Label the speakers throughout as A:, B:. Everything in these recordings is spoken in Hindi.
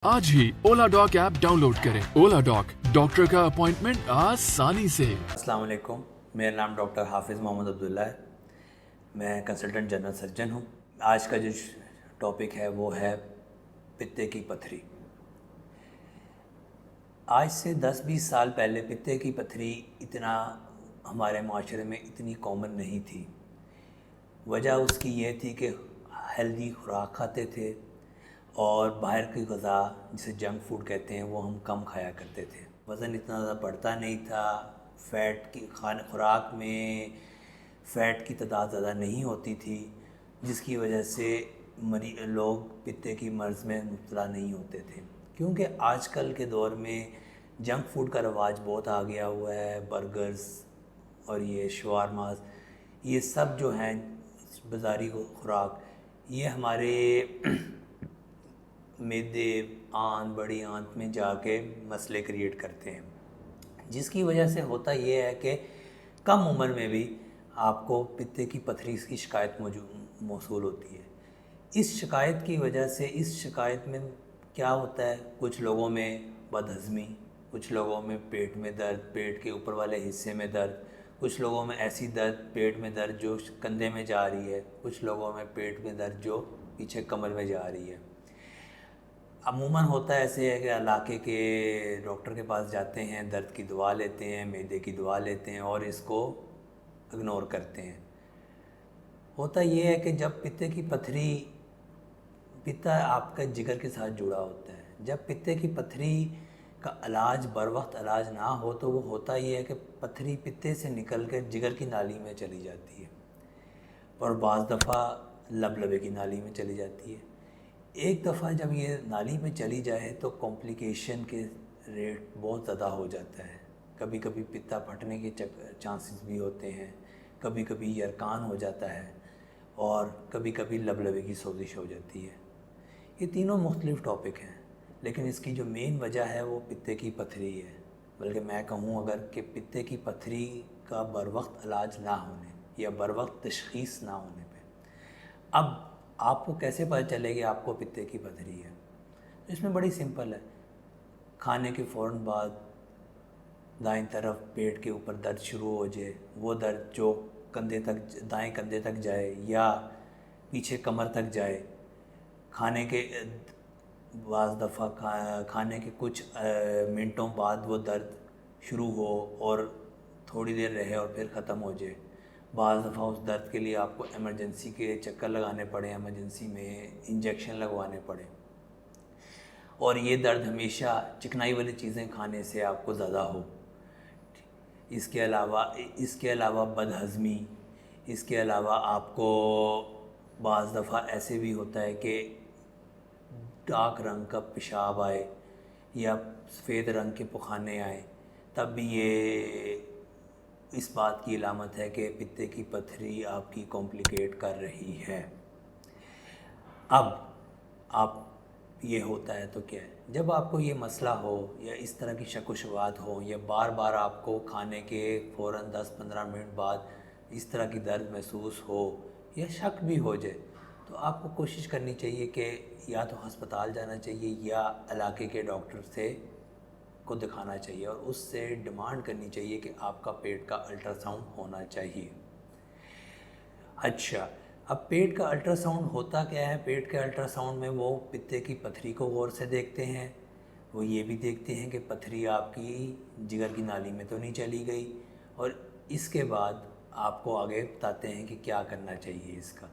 A: आज ही ओला डॉक ऐप डाउनलोड करें। ओला डॉक, डॉक्टर का अपॉइंटमेंट आसानी से।
B: अस्सलाम वालेकुम, मेरा नाम डॉक्टर हाफिज़ मोहम्मद अब्दुल्ला है। मैं कंसल्टेंट जनरल सर्जन हूँ। आज का जो टॉपिक है वो है पित्ते की पथरी। आज से 10-20 साल पहले पित्ते की पथरी इतना हमारे माशरे में इतनी कॉमन नहीं थी। वजह उसकी ये थी कि हेल्दी खुराक खाते थे और बाहर की ग़िज़ा जिसे जंक फूड कहते हैं वो हम कम खाया करते थे। वज़न इतना ज़्यादा बढ़ता नहीं था, फ़ैट की खुराक में फ़ैट की तादाद ज़्यादा नहीं होती थी, जिसकी वजह से लोग पित्ते की मर्ज़ में मुब्तला नहीं होते थे। क्योंकि आजकल के दौर में जंक फूड का रवाज बहुत आ गया हुआ है। बर्गर्स और ये शवारमास, ये सब जो हैं बाज़ारी खुराक, ये हमारे मैदे बड़ी आंत में जाके मसले क्रिएट करते हैं, जिसकी वजह से होता ये है कि कम उम्र में भी आपको पित्ते की पथरी की शिकायत मौसूल होती है। इस शिकायत की वजह से इस शिकायत में क्या होता है, कुछ लोगों में बदहज़मी, कुछ लोगों में पेट में दर्द, पेट के ऊपर वाले हिस्से में दर्द, कुछ लोगों में ऐसी दर्द पेट में दर्द जो कंधे में जा रही है, कुछ लोगों में पेट में दर्द जो पीछे कमर में जा रही है। अमूमन होता ऐसे है कि इलाके के डॉक्टर के पास जाते हैं, दर्द की दवा लेते हैं, मैदे की दवा लेते हैं और इसको इग्नोर करते हैं। होता ये है कि जब पित्ते की पथरी, पित्ता आपका जिगर के साथ जुड़ा होता है। जब पित्ते की पथरी का इलाज बर वक्त इलाज ना हो तो वो होता ये है कि पथरी पित्ते से निकल कर जिगर की नाली में चली जाती है और बाज़ दफ़ा लबे की नाली में चली जाती है। एक दफ़ा जब ये नाली में चली जाए तो कॉम्प्लिकेशन के रेट बहुत ज़्यादा हो जाता है। कभी कभी पित्ता फटने के चांसेस भी होते हैं, कभी कभी यरकान हो जाता है और कभी कभी लबे की सोजिश हो जाती है। ये तीनों मुख्तलिफ टॉपिक हैं, लेकिन इसकी जो मेन वजह है वो पित्ते की पथरी है। बल्कि मैं कहूँ अगर कि पित्ते की पथरी का बर वक्त इलाज ना होने या बर वक्त तशख़ीस ना होने पे अब आपको कैसे पता चले कि आपको पित्ते की पथरी है। तो इसमें बड़ी सिंपल है। खाने के फ़ौरन बाद दाएं तरफ पेट के ऊपर दर्द शुरू हो जाए, वो दर्द जो कंधे तक, दाएं कंधे तक जाए या पीछे कमर तक जाए, खाने के बाज़ दफ़ा खाने के कुछ मिनटों बाद वो दर्द शुरू हो और थोड़ी देर रहे और फिर ख़त्म हो जाए। बाज़ दफ़ा उस दर्द के लिए आपको एमरजेंसी के चक्कर लगाने पड़े, एमरजेंसी में इंजेक्शन लगवाने पड़े। और ये दर्द हमेशा चिकनाई वाली चीज़ें खाने से आपको ज़्यादा हो। इसके अलावा बदहज़मी, इसके अलावा आपको बाज़ दफ़ा ऐसे भी होता है कि डार्क रंग का पेशाब आए या सफ़ेद रंग के पुखाने आए, तब भी ये इस बात की अलामत है कि पित्ते की पथरी आपकी कॉम्प्लिकेट कर रही है। अब आप ये होता है तो क्या है, जब आपको ये मसला हो या इस तरह की शक व शुबहात हो या बार बार आपको खाने के फ़ौरन 10-15 मिनट बाद इस तरह की दर्द महसूस हो या शक भी हो जाए, तो आपको कोशिश करनी चाहिए कि या तो हस्पताल जाना चाहिए या इलाके के डॉक्टर से को दिखाना चाहिए और उससे डिमांड करनी चाहिए कि आपका पेट का अल्ट्रासाउंड होना चाहिए। अच्छा, अब पेट का अल्ट्रासाउंड होता क्या है? पेट के अल्ट्रासाउंड में वो पित्ते की पथरी को गौर से देखते हैं। वो ये भी देखते हैं कि पथरी आपकी जिगर की नाली में तो नहीं चली गई, और इसके बाद आपको आगे बताते हैं कि क्या करना चाहिए इसका।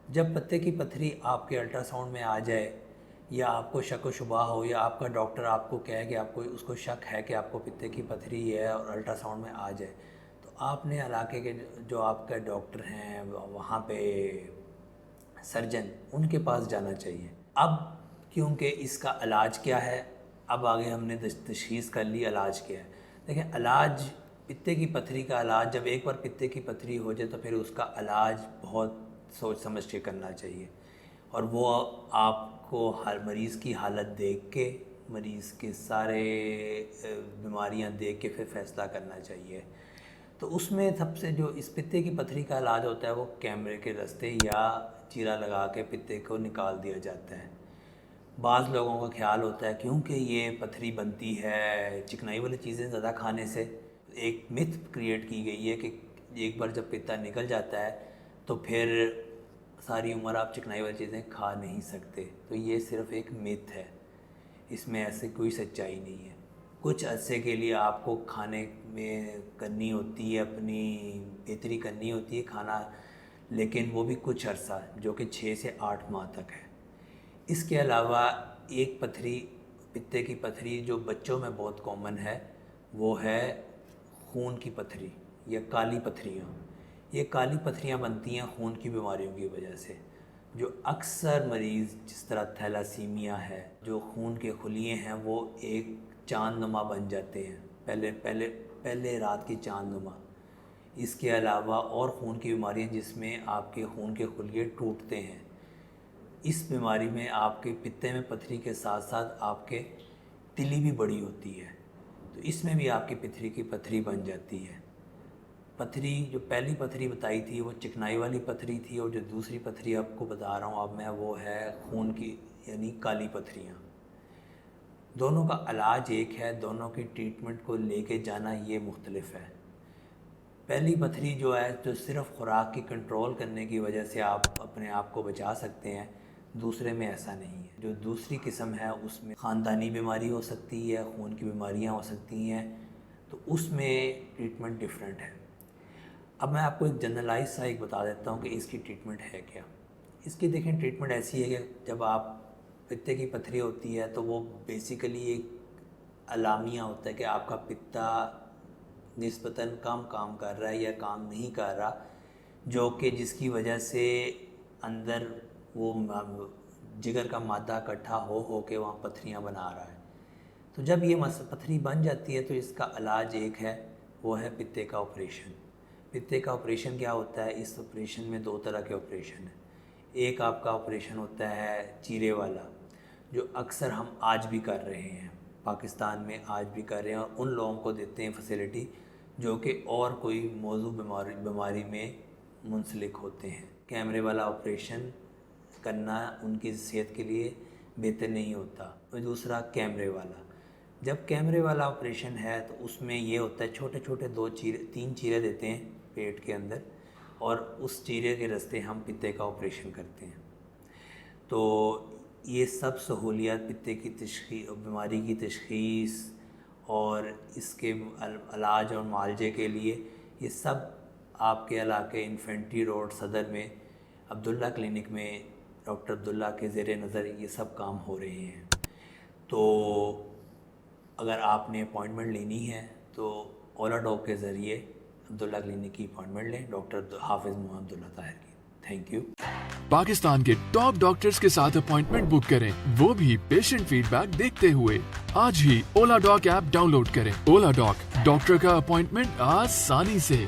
B: जब पित्ते की पथरी आपके अल्ट्रासाउंड में आ जाए या आपको शक व शुबा हो या आपका डॉक्टर आपको कहे कि आपको उसको शक है कि आपको पित्ते की पथरी है और अल्ट्रासाउंड में आ जाए, तो आपने इलाके के जो आपका डॉक्टर हैं वहाँ पे सर्जन, उनके पास जाना चाहिए। अब क्योंकि इसका इलाज क्या है, अब आगे हमने तशख़ीस कर ली इलाज क्या है। देखिए, इलाज पित्ते की पथरी का इलाज, जब एक बार पित्ते की पथरी हो जाए तो फिर उसका इलाज बहुत सोच समझ के करना चाहिए और वो आपको हर मरीज़ की हालत देख के, मरीज़ के सारे बीमारियां देख के फिर फ़ैसला करना चाहिए। तो उसमें सबसे जो इस पित्ते की पथरी का इलाज होता है वो कैमरे के रास्ते या चीरा लगा के पित्ते को निकाल दिया जाता है। बाज़ लोगों का ख्याल होता है क्योंकि ये पथरी बनती है चिकनाई वाली चीज़ें ज़्यादा खाने से, एक मिथ क्रिएट की गई है कि एक बार जब पित्ता निकल जाता है तो फिर सारी उम्र आप चिकनाई वाली चीज़ें खा नहीं सकते। तो ये सिर्फ एक मिथ है, इसमें ऐसे कोई सच्चाई नहीं है। कुछ अरसे के लिए आपको खाने में करनी होती है, अपनी बेहतरी करनी होती है खाना, लेकिन वो भी कुछ अरसा जो कि 6 से 8 माह तक है। इसके अलावा एक पथरी, पित्ते की पथरी जो बच्चों में बहुत कॉमन है, वो है खून की पथरी या काली पथरियाँ। ये काली पथरियाँ बनती हैं खून की बीमारियों की वजह से, जो अक्सर मरीज़ जिस तरह थैलासीमिया है, जो खून के खुलिए हैं वो एक चांदनुमा बन जाते हैं, पहले रात की चांदनुमा। इसके अलावा और खून की बीमारियाँ जिसमें आपके खून के खुलिए टूटते हैं। इस बीमारी में आपके पित्ते में पथरी के साथ साथ आपके तिली भी बड़ी होती है, तो इसमें भी आपकी पित्ते की पथरी बन जाती है। पथरी जो पहली पथरी बताई थी वो चिकनाई वाली पथरी थी, और जो दूसरी पथरी आपको बता रहा हूँ अब मैं, वो है खून की यानी काली पथरियाँ। दोनों का इलाज एक है, दोनों की ट्रीटमेंट को लेके जाना ये मुख्तलिफ है। पहली पथरी जो है तो सिर्फ खुराक की कंट्रोल करने की वजह से आप अपने आप को बचा सकते हैं, दूसरे में ऐसा नहीं है। जो दूसरी किस्म है उसमें ख़ानदानी बीमारी हो सकती है, खून की बीमारियां हो सकती हैं, तो उसमें ट्रीटमेंट डिफरेंट है। अब मैं आपको एक जनरलाइज सा एक बता देता हूँ कि इसकी ट्रीटमेंट है क्या। इसकी देखें ट्रीटमेंट ऐसी है कि जब आप पित्ते की पथरी होती है तो वो बेसिकली एक अलामिया होता है कि आपका पित्ता निस्बतन कम काम कर रहा है या काम नहीं कर रहा, जो कि जिसकी वजह से अंदर वो जिगर का मादा इकट्ठा हो के वहाँ पथरियाँ बना रहा है। तो जब ये पथरी बन जाती है तो इसका इलाज एक है, वो है पित्ते का ऑपरेशन। पित्ते का ऑपरेशन क्या होता है? इस ऑपरेशन में 2 तरह के ऑपरेशन हैं। एक आपका ऑपरेशन होता है चीरे वाला, जो अक्सर हम आज भी कर रहे हैं, पाकिस्तान में आज भी कर रहे हैं, और उन लोगों को देते हैं फैसिलिटी जो कि और कोई मौजू बीमारी में मुंसलिक होते हैं। कैमरे वाला ऑपरेशन करना उनकी सेहत के लिए बेहतर नहीं होता। और दूसरा कैमरे वाला, जब कैमरे वाला ऑपरेशन है तो उसमें ये होता है छोटे छोटे 3 चीरे देते हैं पेट के अंदर, और उस चीरे के रास्ते हम पित्ते का ऑपरेशन करते हैं। तो ये सब सहूलियत पित्ते की बीमारी की तशख़ीस और इसके इलाज और मुआलजे के लिए ये सब आपके इलाके इन्फेंट्री रोड सदर में अब्दुल्ला क्लिनिक में डॉक्टर अब्दुल्ला के ज़ेरे नज़र ये सब काम हो रहे हैं। तो अगर आपने अपॉइंटमेंट लेनी है तो ओला डॉग के ज़रिए अब्दुल्ला क्लिनिक की अपॉइंटमेंट लें, डॉक्टर हाफिज़ मोहम्मद अब्दुल्ला ताहिर की। Thank you.
A: पाकिस्तान के टॉप डॉक्टर्स के साथ अपॉइंटमेंट बुक करें, वो भी पेशेंट फीडबैक देखते हुए। आज ही ओला डॉग ऐप डाउनलोड करें। ओला डॉग, डॉक्टर का अपॉइंटमेंट आसानी से।